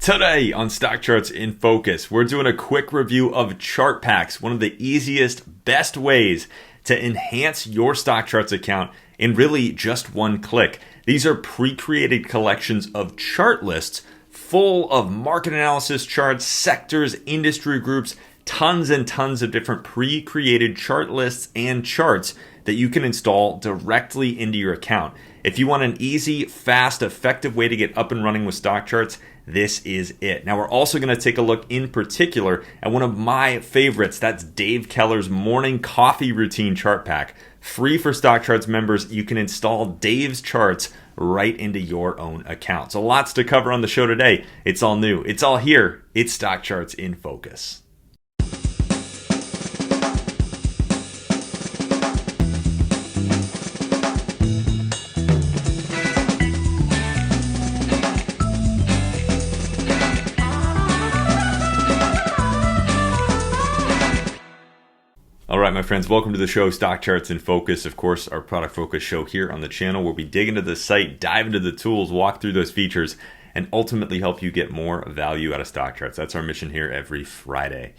Today on Stock Charts in Focus, we're doing a quick review of ChartPacks, one of the easiest, best ways to enhance your Stock Charts account in really just one click. These are pre-created collections of chart lists full of market analysis charts, sectors, industry groups, tons and tons of different pre-created chart lists and charts that you can install directly into your account. If you want an easy, fast, effective way to get up and running with stock charts, this is it. Now, we're also going to take a look in particular at one of my favorites. That's Dave Keller's morning coffee routine chart pack. Free for Stock Charts members, you can install Dave's charts right into your own account. So lots to cover on the show today. It's all new. It's all here. It's Stock Charts in Focus. All right, my friends, welcome to the show, Stock Charts in Focus. Of course, our product focus show here on the channel where we dig into the site, dive into the tools, walk through those features, and ultimately help you get more value out of stock charts. That's our mission here every Friday.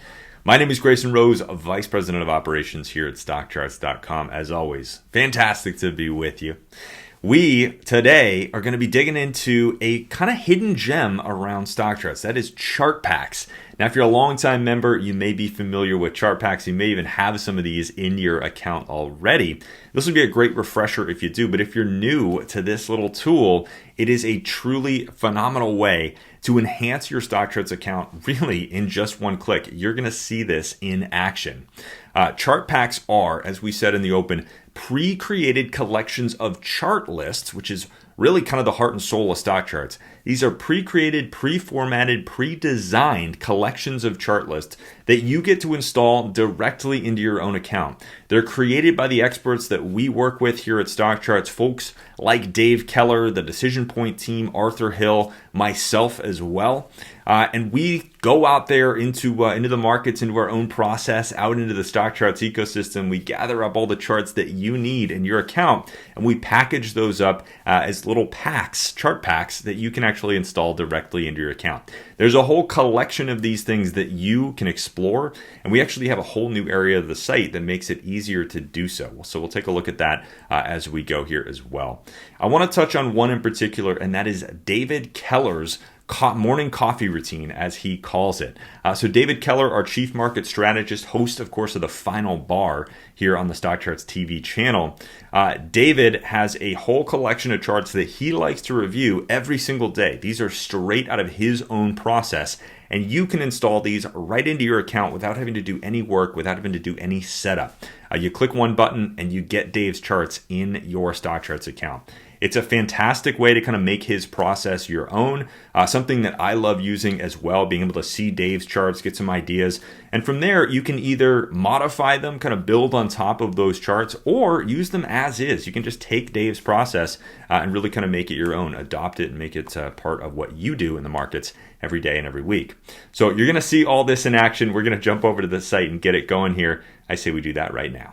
My name is Grayson Rose, Vice President of Operations here at StockCharts.com. As always, fantastic to be with you. We today are going to be digging into a kind of hidden gem around stock charts. That is ChartPacks. Now, if you're a longtime member, you may be familiar with ChartPacks. You may even have some of these in your account already. This would be a great refresher if you do, but if you're new to this little tool, it is a truly phenomenal way to enhance your stock charts account really in just one click. You're going to see this in action. ChartPacks are, as we said in the open, pre-created collections of chart lists, which is really kind of the heart and soul of stock charts. These are pre-created, pre-formatted, pre-designed collections of chart lists that you get to install directly into your own account. They're created by the experts that we work with here at Stock Charts, folks like Dave Keller, the Decision Point team, Arthur Hill, myself as well. And we go out there into the markets, into our own process, out into the stock charts ecosystem. We gather up all the charts that you need in your account, and we package those up as little packs, chart packs, that you can actually install directly into your account. There's a whole collection of these things that you can explore, and we actually have a whole new area of the site that makes it easier to do so. So we'll take a look at that as we go here as well. I want to touch on one in particular, and that is David Keller's morning coffee routine, as he calls it. So David Keller, our chief market strategist, host, of course, of the Final Bar here on the Stock Charts TV channel. David has a whole collection of charts that he likes to review every single day. These are straight out of his own process, and you can install these right into your account without having to do any work, without having to do any setup. You click one button and you get Dave's charts in your Stock Charts account. It's a fantastic way to kind of make his process your own, something that I love using as well, being able to see Dave's charts, get some ideas. And from there, you can either modify them, kind of build on top of those charts, or use them as is. You can just take Dave's process and really kind of make it your own, adopt it and make it part of what you do in the markets every day and every week. So you're going to see all this in action. We're going to jump over to the site and get it going here. I say we do that right now.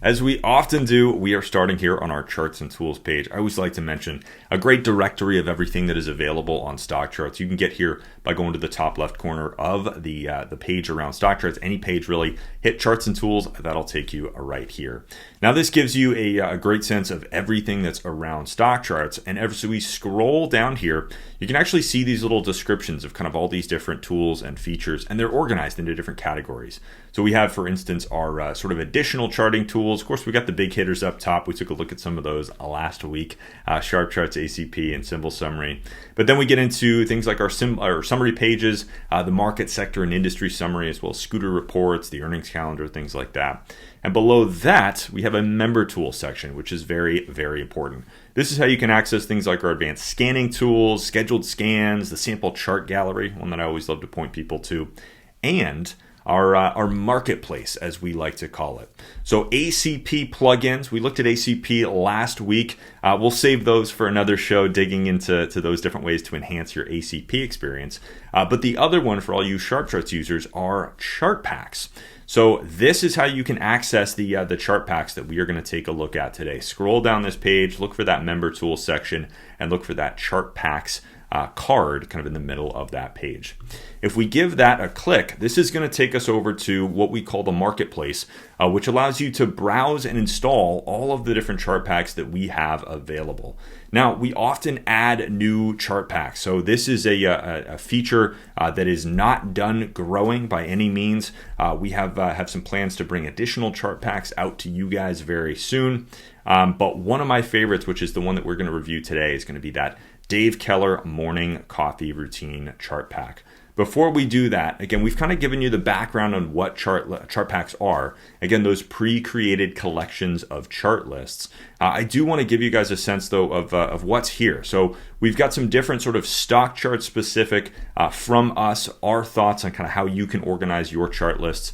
As we often do, we are starting here on our Charts and Tools page. I always like to mention a great directory of everything that is available on Stock Charts. You can get here by going to the top left corner of the page around Stock Charts. Any page really, hit Charts and Tools, that'll take you right here. Now this gives you a great sense of everything that's around Stock Charts. And as we scroll down here, you can actually see these little descriptions of kind of all these different tools and features, and they're organized into different categories. So we have, for instance, our sort of additional charting tools. Of course, we got the big hitters up top. We took a look at some of those last week, Sharp Charts, ACP, and Symbol Summary. But then we get into things like our summary pages, the market sector and industry summary, as well as scooter reports, the earnings calendar, things like that. And below that, we have a member tool section, which is very, very important. This is how you can access things like our advanced scanning tools, scheduled scans, the sample chart gallery, one that I always love to point people to, and our marketplace, as we like to call it. So ACP plugins, we looked at ACP last week. We'll save those for another show, digging into those different ways to enhance your ACP experience. But the other one for all you Sharp Charts users are ChartPacks. So this is how you can access the chart packs that we are going to take a look at today. Scroll down this page, look for that member tools section, and look for that chart packs card kind of in the middle of that page. If we give that a click, this is going to take us over to what we call the marketplace, which allows you to browse and install all of the different chart packs that we have available. Now, we often add new chart packs. So this is a feature that is not done growing by any means. We have some plans to bring additional chart packs out to you guys very soon. But one of my favorites, which is the one that we're going to review today, is going to be that Dave Keller Morning Coffee Routine Chart Pack. Before we do that, again, we've kind of given you the background on what chart packs are. Again, those pre-created collections of chart lists. I do want to give you guys a sense, though, of what's here. So we've got some different sort of stock chart specific from us, our thoughts on kind of how you can organize your chart lists.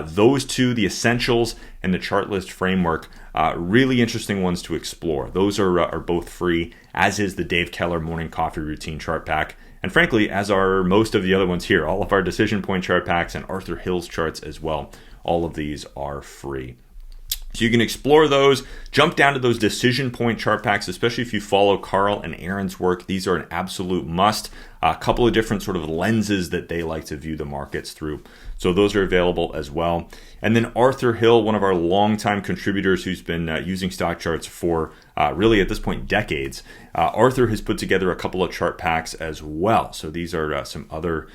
Those two, the essentials and the chart list framework, really interesting ones to explore. Those are both free, as is the Dave Keller Morning Coffee Routine Chart Pack. And frankly, as are most of the other ones here, all of our decision point chart packs and Arthur Hill's charts as well. All of these are free. So you can explore those, jump down to those decision point chart packs, especially if you follow Carl and Aaron's work. These are an absolute must. A couple of different sort of lenses that they like to view the markets through. So those are available as well. And then Arthur Hill, one of our longtime contributors who's been using stock charts for really at this point decades. Arthur has put together a couple of chart packs as well. So these are some other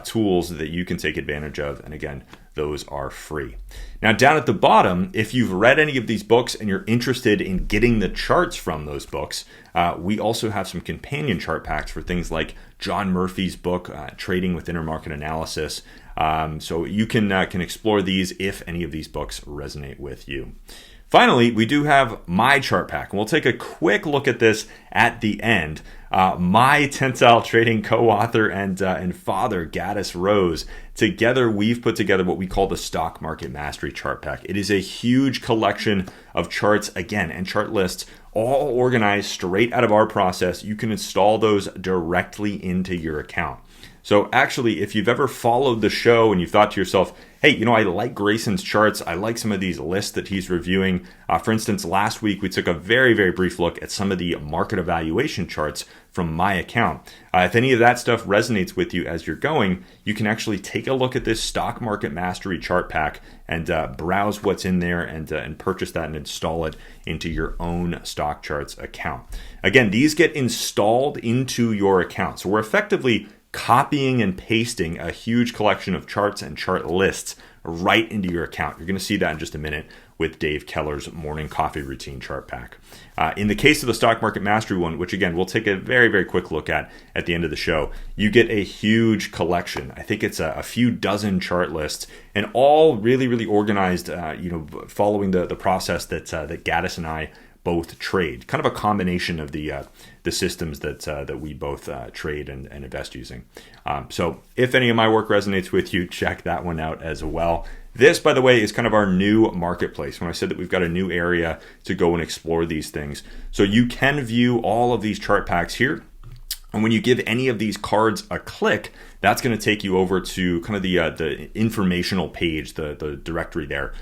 tools that you can take advantage of. And again, those are free. Now down at the bottom, if you've read any of these books and you're interested in getting the charts from those books, we also have some companion chart packs for things like John Murphy's book, Trading with Intermarket Analysis. So you can explore these if any of these books resonate with you. Finally, we do have my chart pack, and we'll take a quick look at this at the end. My Tensile Trading co-author and father, Gaddis Rose, together we've put together what we call the Stock Market Mastery Chart Pack. It is a huge collection of charts, again, and chart lists, all organized straight out of our process. You can install those directly into your account. So actually, if you've ever followed the show and you thought to yourself, hey, I like Grayson's charts. I like some of these lists that he's reviewing. For instance, last week, we took a very, very brief look at some of the market evaluation charts from my account. If any of that stuff resonates with you as you're going, you can actually take a look at this Stock Market Mastery Chart Pack and browse what's in there and purchase that and install it into your own Stock Charts account. Again, these get installed into your account. So we're effectively copying and pasting a huge collection of charts and chart lists right into your account. You're going to see that in just a minute with Dave Keller's Morning Coffee Routine Chart Pack. In the case of the Stock Market Mastery one, which again, we'll take a very, very quick look at the end of the show, you get a huge collection. I think it's a few dozen chart lists and all really, really organized, following the process that Gaddis and I both trade, kind of a combination of the systems that we both trade and invest using. So if any of my work resonates with you, check that one out as well. This, by the way, is kind of our new marketplace. When I said that we've got a new area to go and explore these things. So you can view all of these chart packs here. And when you give any of these cards a click, that's going to take you over to kind of the informational page, the directory there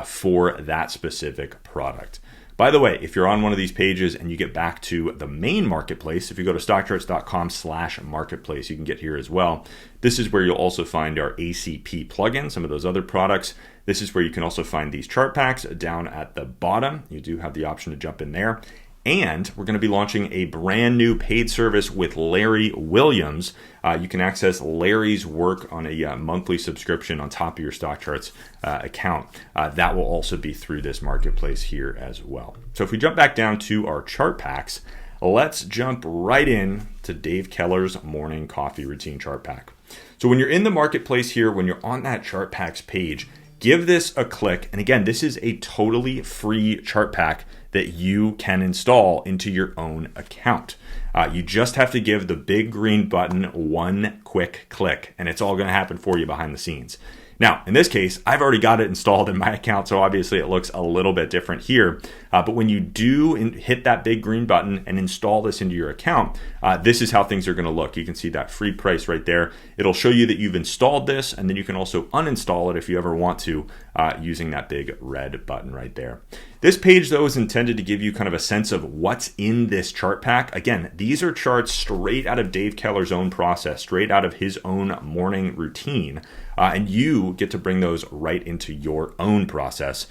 for that specific product. By the way, if you're on one of these pages and you get back to the main marketplace, if you go to stockcharts.com/marketplace, you can get here as well. This is where you'll also find our ACP plugin, some of those other products. This is where you can also find these chart packs down at the bottom. You do have the option to jump in there. And we're going to be launching a brand new paid service with Larry Williams. You can access Larry's work on a monthly subscription on top of your Stock Charts account. That will also be through this marketplace here as well. So if we jump back down to our chart packs, let's jump right in to Dave Keller's Morning Coffee Routine Chart Pack. So when you're in the marketplace here, when you're on that chart packs page, give this a click. And again, this is a totally free chart pack that you can install into your own account. You just have to give the big green button one quick click, and it's all going to happen for you behind the scenes. Now, in this case, I've already got it installed in my account, so obviously it looks a little bit different here. But when you do hit that big green button and install this into your account, this is how things are going to look. You can see that free price right there. It'll show you that you've installed this, and then you can also uninstall it if you ever want to, using that big red button right there. This page, though, is intended to give you kind of a sense of what's in this chart pack. Again, these are charts straight out of Dave Keller's own process, straight out of his own morning routine. And you get to bring those right into your own process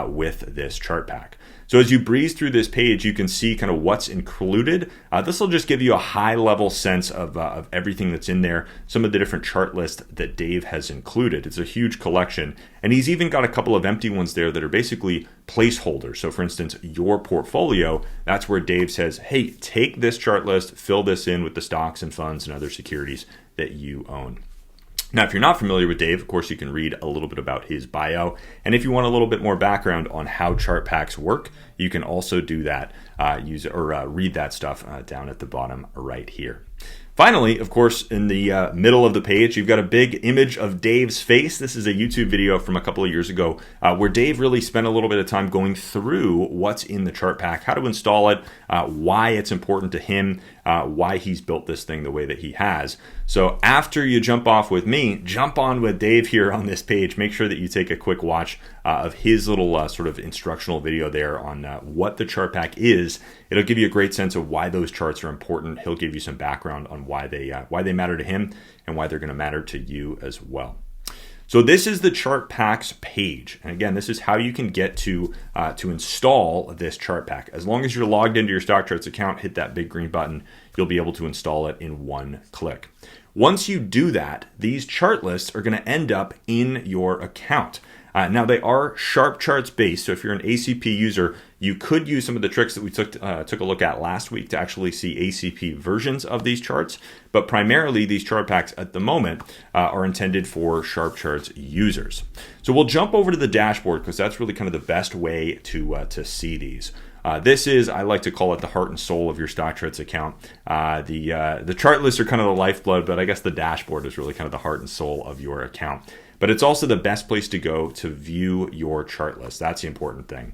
with this chart pack. So as you breeze through this page, you can see kind of what's included. This will just give you a high level sense of everything that's in there, some of the different chart lists that Dave has included. It's a huge collection. And he's even got a couple of empty ones there that are basically placeholders. So for instance, your portfolio, that's where Dave says, hey, take this chart list, fill this in with the stocks and funds and other securities that you own. Now, if you're not familiar with Dave, of course, you can read a little bit about his bio. And if you want a little bit more background on how chart packs work, you can also do that, read that stuff down at the bottom right here. Finally, of course, in the middle of the page, you've got a big image of Dave's face. This is a YouTube video from a couple of years ago where Dave really spent a little bit of time going through what's in the chart pack, how to install it, why it's important to him, why he's built this thing the way that he has. So after you jump off with me, jump on with Dave here on this page. Make sure that you take a quick watch of his little sort of instructional video there on what the chart pack is. It'll give you a great sense of why those charts are important. He'll give you some background on why they matter to him and why they're going to matter to you as well. So this is the chart packs page. And again, this is how you can get to install this chart pack. As long as you're logged into your StockCharts account, hit that big green button, you'll be able to install it in one click. Once you do that, these chart lists are going to end up in your account. Now they are Sharp Charts based, so if you're an ACP user, you could use some of the tricks that we took a look at last week to actually see ACP versions of these charts, but primarily these chart packs at the moment are intended for Sharp Charts users. So we'll jump over to the dashboard because that's really kind of the best way to see these. This is, I like to call it the heart and soul of your StockCharts account. The chart lists are kind of the lifeblood, but I guess the dashboard is really kind of the heart and soul of your account. But it's also the best place to go to view your chart list. That's the important thing.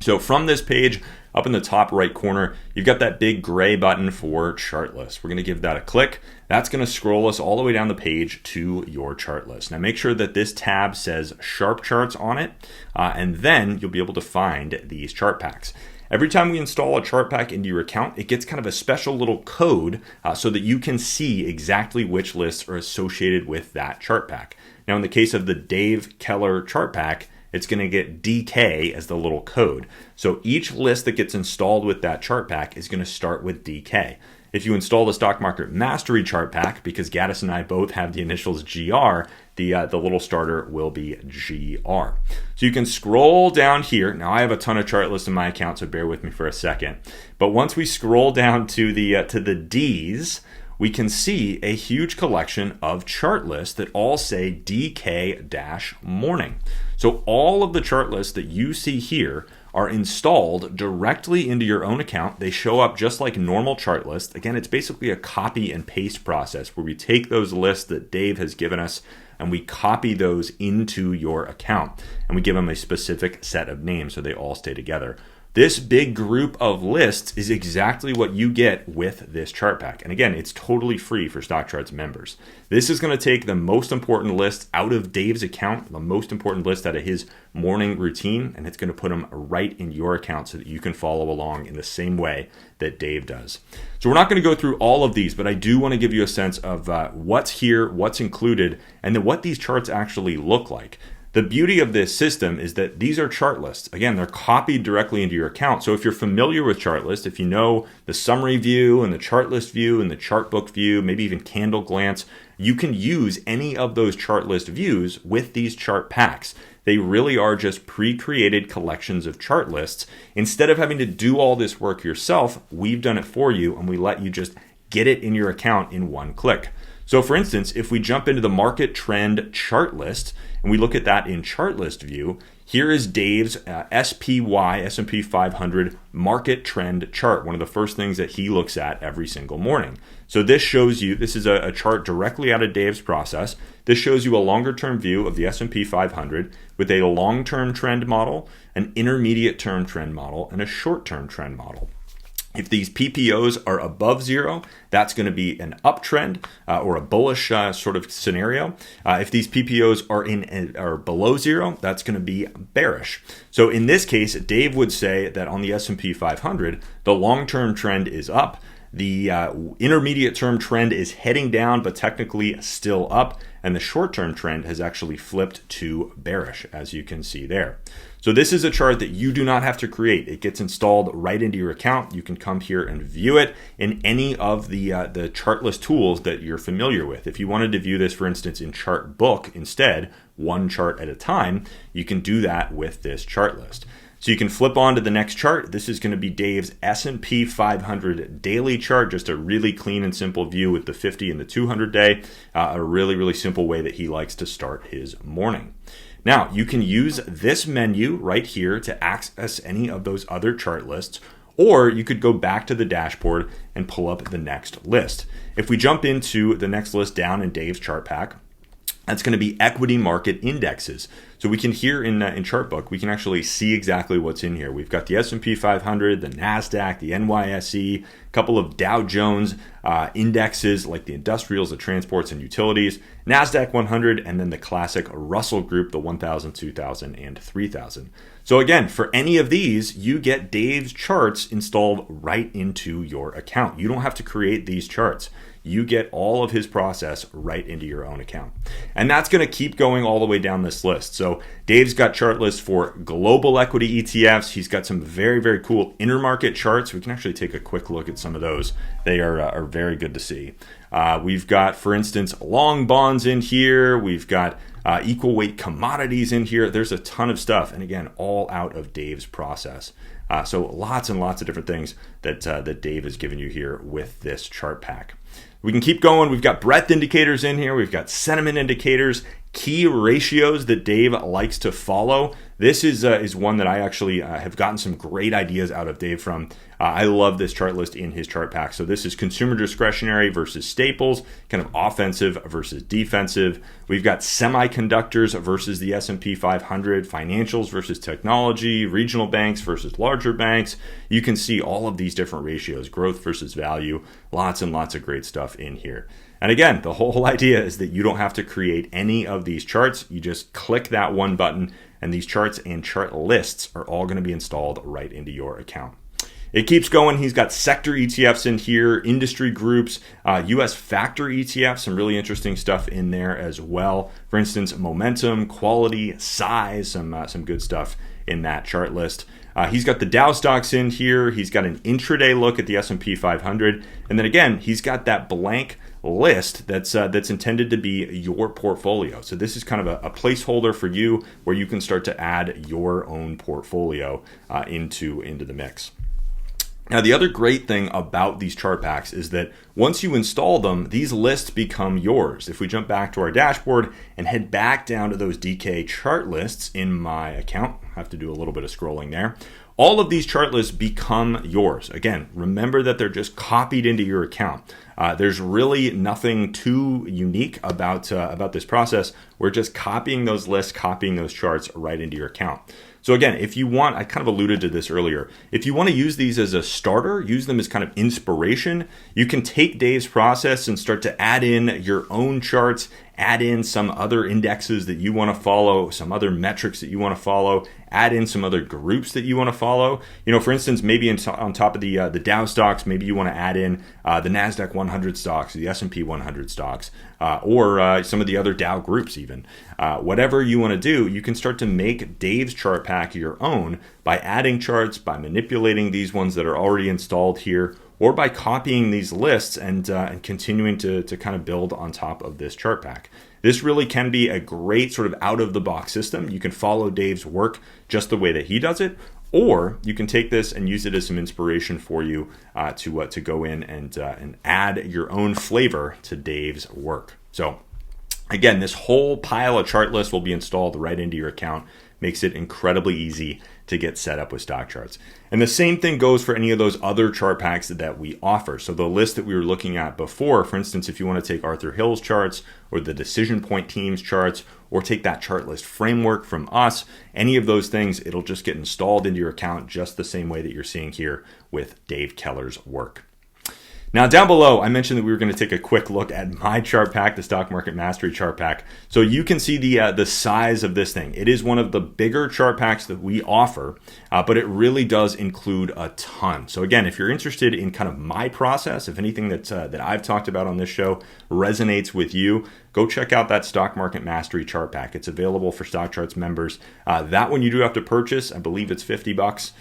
So from this page, up in the top right corner, you've got that big gray button for chart list. We're going to give that a click. That's going to scroll us all the way down the page to your chart list. Now make sure that this tab says Sharp Charts on it, and then you'll be able to find these chart packs. Every time we install a chart pack into your account, it gets kind of a special little code so that you can see exactly which lists are associated with that chart pack. Now, in the case of the Dave Keller chart pack, it's going to get DK as the little code. So each list that gets installed with that chart pack is going to start with DK. If you install the Stock Market Mastery chart pack, because Gaddis and I both have the initials GR, the little starter will be GR. So you can scroll down here. Now I have a ton of chart lists in my account, so bear with me for a second. But once we scroll down to the Ds, we can see a huge collection of chart lists that all say DK-morning. So all of the chart lists that you see here are installed directly into your own account. They show up just like normal chart lists. Again, it's basically a copy and paste process where we take those lists that Dave has given us and we copy those into your account and we give them a specific set of names so they all stay together. This big group of lists is exactly what you get with this chart pack. And again, it's totally free for StockCharts members. This is going to take the most important lists out of Dave's account, the most important list out of his morning routine, and it's going to put them right in your account so that you can follow along in the same way that Dave does. So we're not going to go through all of these, but I do want to give you a sense of what's here, what's included, and then what these charts actually look like. The beauty of this system is that these are chart lists. Again, they're copied directly into your account. So if you're familiar with chart lists, if you know the summary view and the chart list view and the chart book view, maybe even candle glance, you can use any of those chart list views with these chart packs. They really are just pre-created collections of chart lists. Instead of having to do all this work yourself, we've done it for you and we let you just get it in your account in one click. So for instance, if we jump into the market trend chart list and we look at that in chart list view, here is Dave's SPY, S&P 500 market trend chart, one of the first things that he looks at every single morning. So this shows you, this is a chart directly out of Dave's process. This shows you a longer term view of the S&P 500 with a long-term trend model, an intermediate term trend model, and a short-term trend model. If these PPOs are above zero, that's going to be an uptrend or a bullish sort of scenario. If these PPOs are below zero, that's going to be bearish. So in this case, Dave would say that on the S&P 500, the long-term trend is up. The intermediate term trend is heading down, but technically still up. And the short-term trend has actually flipped to bearish, as you can see there. So this is a chart that you do not have to create. It gets installed right into your account. You can come here and view it in any of the chart list tools that you're familiar with. If you wanted to view this, for instance, in Chartbook instead, one chart at a time, you can do that with this chart list. So you can flip on to the next chart. This is going to be Dave's S&P 500 daily chart, just a really clean and simple view with the 50 and the 200 day, a really, really simple way that he likes to start his morning. Now, you can use this menu right here to access any of those other chart lists, or you could go back to the dashboard and pull up the next list. If we jump into the next list down in Dave's ChartPack, that's going to be equity market indexes. So we can here in Chartbook, we can actually see exactly what's in here. We've got the S&P 500, the NASDAQ, the NYSE, a couple of Dow Jones indexes like the industrials, the transports, and utilities, NASDAQ 100, and then the classic Russell Group, the 1,000, 2,000, and 3,000. So again, for any of these, you get Dave's charts installed right into your account. You don't have to create these charts. You get all of his process right into your own account. And that's going to keep going all the way down this list. So Dave's got chart lists for global equity ETFs. He's got some very, very cool intermarket charts. We can actually take a quick look at some of those. They are very good to see. We've got, for instance, long bonds in here. We've got equal weight commodities in here. There's a ton of stuff. And again, all out of Dave's process. So lots and lots of different things that Dave has given you here with this chart pack. We can keep going. We've got breadth indicators in here. We've got sentiment indicators, key ratios that Dave likes to follow. This is one that I actually have gotten some great ideas out of Dave from. I love this chart list in his chart pack. So this is consumer discretionary versus staples, kind of offensive versus defensive. We've got semiconductors versus the S&P 500, financials versus technology, regional banks versus larger banks. You can see all of these different ratios, growth versus value, lots and lots of great stuff in here. And again, the whole idea is that you don't have to create any of these charts. You just click that one button and these charts and chart lists are all going to be installed right into your account. It keeps going. He's got sector ETFs in here, industry groups, US factor ETFs, some really interesting stuff in there as well. For instance, momentum, quality, size, some good stuff in that chart list. He's got the Dow stocks in here. He's got an intraday look at the S&P 500. And then again, he's got that blank list that's intended to be your portfolio. So this is kind of a placeholder for you where you can start to add your own portfolio into the mix. Now, the other great thing about these chart packs is that once you install them, these lists become yours. If we jump back to our dashboard and head back down to those DK chart lists in my account, I have to do a little bit of scrolling there. All of these chart lists become yours. Again, remember that they're just copied into your account. There's really nothing too unique about this process. We're just copying those lists, copying those charts right into your account. So again, if you want, I kind of alluded to this earlier, if you want to use these as a starter, use them as kind of inspiration, you can take Dave's process and start to add in your own charts, add in some other indexes that you want to follow, some other metrics that you want to follow, add in some other groups that you want to follow. You know, for instance, maybe on top of the Dow stocks, maybe you want to add in the NASDAQ 100 stocks, the S&P 100 stocks, or some of the other Dow groups even. Whatever you want to do, you can start to make Dave's chart pack your own by adding charts, by manipulating these ones that are already installed here, or by copying these lists and continuing to kind of build on top of this chart pack. This really can be a great sort of out-of-the-box system. You can follow Dave's work just the way that he does it, or you can take this and use it as some inspiration for you to go in and add your own flavor to Dave's work. So again, this whole pile of chart lists will be installed right into your account. makes it incredibly easy to get set up with StockCharts. And the same thing goes for any of those other chart packs that we offer. So the list that we were looking at before, for instance, if you want to take Arthur Hill's charts or the Decision Point team's charts, or take that chart list framework from us, any of those things, it'll just get installed into your account just the same way that you're seeing here with Dave Keller's work. Now down below, I mentioned that we were going to take a quick look at my chart pack, the Stock Market Mastery chart pack. So you can see the size of this thing. It is one of the bigger chart packs that we offer, but it really does include a ton. So again, if you're interested in kind of my process, if anything that I've talked about on this show resonates with you, go check out that Stock Market Mastery chart pack. It's available for StockCharts members. That one you do have to purchase. I believe it's $50.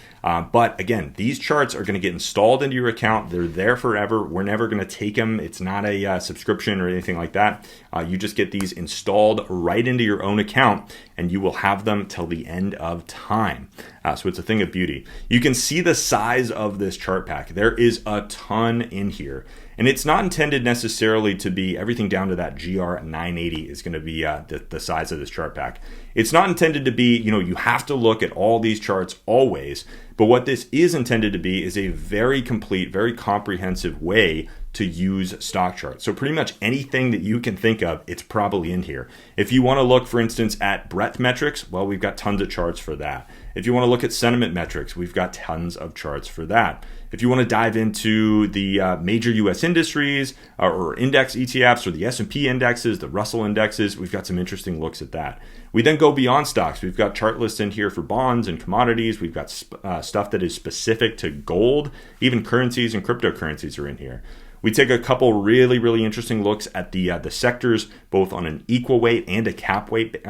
But again, these charts are going to get installed into your account. They're there forever. We're never going to take them. It's not a subscription or anything like that. You just get these installed right into your own account, and you will have them till the end of time. So it's a thing of beauty. You can see the size of this chart pack. There is a ton in here. And it's not intended necessarily to be everything down to that GR 980 is going to be the size of this chart pack. It's not intended to be, you have to look at all these charts always. But what this is intended to be is a very complete, very comprehensive way to use StockCharts. So pretty much anything that you can think of, it's probably in here. If you want to look, for instance, at breadth metrics, well, we've got tons of charts for that. If you want to look at sentiment metrics, we've got tons of charts for that. If you want to dive into the major U.S. industries or index ETFs or the S&P indexes, the Russell indexes, we've got some interesting looks at that. We then go beyond stocks. We've got chart lists in here for bonds and commodities. We've got stuff that is specific to gold. Even currencies and cryptocurrencies are in here. We take a couple really, really interesting looks at the sectors, both on an equal weight and a cap weight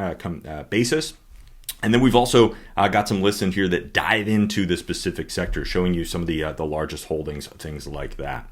basis. And then we've also got some lists in here that dive into the specific sector, showing you some of the largest holdings, things like that.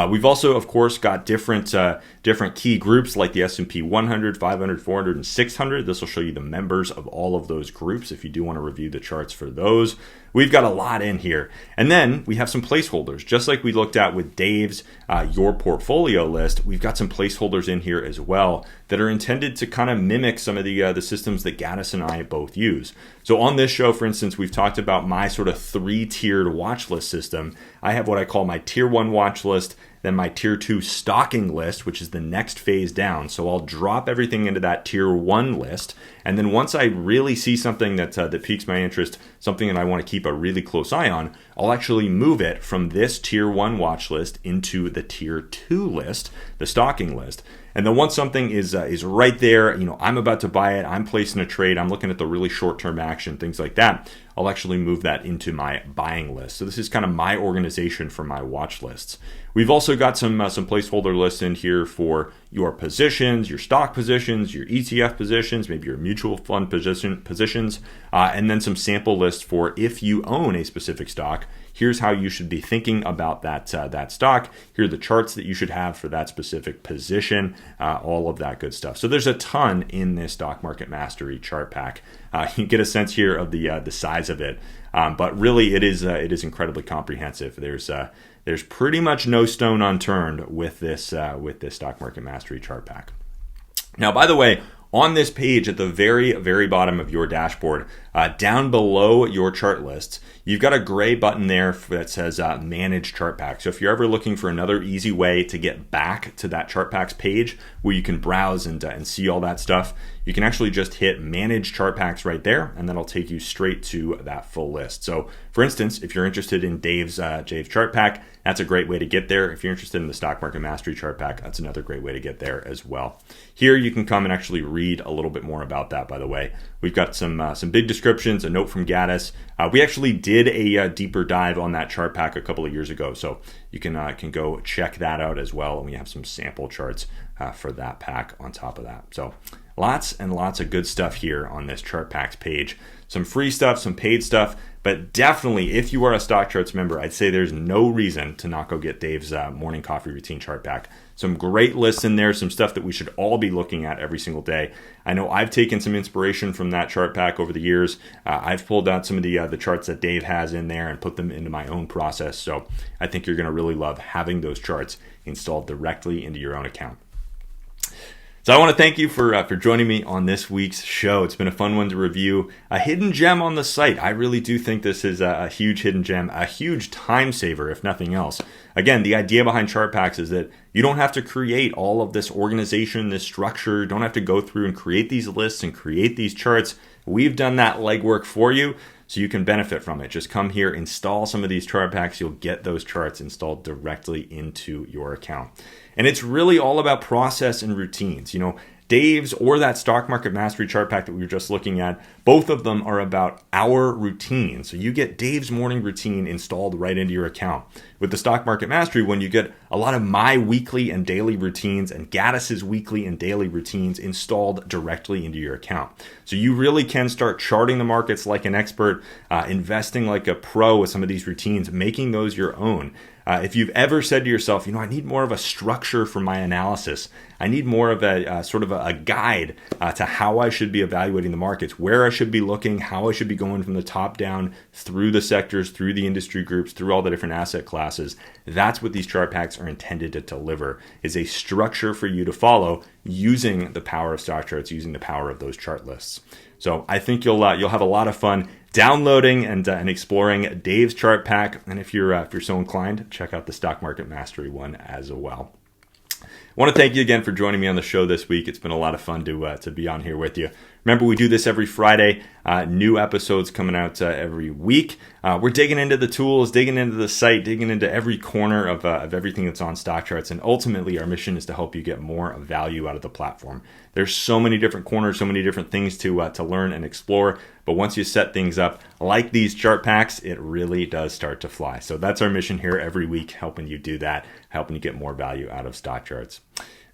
We've also, of course, got different key groups like the S&P 100, 500, 400, and 600. This will show you the members of all of those groups if you do want to review the charts for those. We've got a lot in here. And then we have some placeholders. Just like we looked at with Dave's Your Portfolio list, we've got some placeholders in here as well that are intended to kind of mimic some of the systems that Gaddis and I both use. So on this show, for instance, we've talked about my sort of 3-tiered watch list system. I have what I call my tier 1 watch list, then my tier 2 stocking list, which is the next phase down. So I'll drop everything into that tier 1 list. And then once I really see something that piques my interest, something that I want to keep a really close eye on, I'll actually move it from this tier 1 watch list into the tier 2 list, the stocking list. And then once something is right there, I'm about to buy it, I'm placing a trade, I'm looking at the really short-term action, things like that, I'll actually move that into my buying list. So this is kind of my organization for my watch lists. We've also got some placeholder lists in here for your positions, your stock positions, your ETF positions, maybe your mutual fund positions, and then some sample lists for if you own a specific stock. Here's how you should be thinking about that stock. Here are the charts that you should have for that specific position, all of that good stuff. So there's a ton in this Stock Market Mastery chart pack. You get a sense here of the size of it, but really it is incredibly comprehensive. There's pretty much no stone unturned with this Stock Market Mastery chart pack. Now, by the way, on this page at the very, very bottom of your dashboard, down below your chart lists, you've got a gray button there that says Manage Chart Pack. So if you're ever looking for another easy way to get back to that Chart Packs page where you can browse and see all that stuff, you can actually just hit Manage Chart Packs right there, and then it'll take you straight to that full list. So for instance, if you're interested in Dave's chart pack, that's a great way to get there. If you're interested in the Stock Market Mastery chart pack, that's another great way to get there as well. Here you can come and actually read a little bit more about that, by the way. We've got some big descriptions, a note from Gaddis. We actually did a deeper dive on that chart pack a couple of years ago, so you can go check that out as well, and we have some sample charts for that pack on top of that. So lots and lots of good stuff here on this Chart Packs page. Some free stuff, some paid stuff, but definitely if you are a StockCharts member, I'd say there's no reason to not go get Dave's morning coffee routine chart pack. Some great lists in there, some stuff that we should all be looking at every single day. I know I've taken some inspiration from that chart pack over the years. I've pulled out some of the charts that Dave has in there and put them into my own process. So I think you're going to really love having those charts installed directly into your own account. So I want to thank you for joining me on this week's show. It's been a fun one to review. A hidden gem on the site. I really do think this is a huge hidden gem, a huge time saver, if nothing else. Again, the idea behind ChartPacks is that you don't have to create all of this organization, this structure. You don't have to go through and create these lists and create these charts. We've done that legwork for you, so you can benefit from it. Just come here, install some of these ChartPacks. You'll get those charts installed directly into your account. And it's really all about process and routines. You know, Dave's or that Stock Market Mastery chart pack that we were just looking at, both of them are about our routine. So you get Dave's morning routine installed right into your account. With the Stock Market Mastery one, you get a lot of my weekly and daily routines and Gaddis's weekly and daily routines installed directly into your account. So you really can start charting the markets like an expert, investing like a pro with some of these routines, making those your own. If you've ever said to yourself, I need more of a structure for my analysis. I need more of a sort of a guide to how I should be evaluating the markets, where I should be looking, how I should be going from the top down through the sectors, through the industry groups, through all the different asset classes. That's what these chart packs are intended to deliver, is a structure for you to follow using the power of stock charts, using the power of those chart lists. So I think you'll have a lot of fun downloading and exploring Dave's chart pack. And if you're so inclined, check out the Stock Market Mastery one as well. I want to thank you again for joining me on the show this week. It's been a lot of fun to be on here with you. Remember, we do this every Friday. New episodes coming out every week. We're digging into the tools, digging into the site, digging into every corner of everything that's on Stock Charts. And ultimately, our mission is to help you get more value out of the platform. There's so many different corners, so many different things to learn and explore. But once you set things up like these chart packs, it really does start to fly. So that's our mission here every week, helping you do that, helping you get more value out of Stock Charts.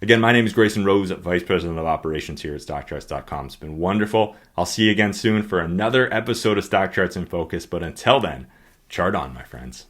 Again, my name is Grayson Rose, Vice President of Operations here at StockCharts.com. It's been wonderful. I'll see you again soon for another episode of Stock Charts in Focus. But until then, chart on, my friends.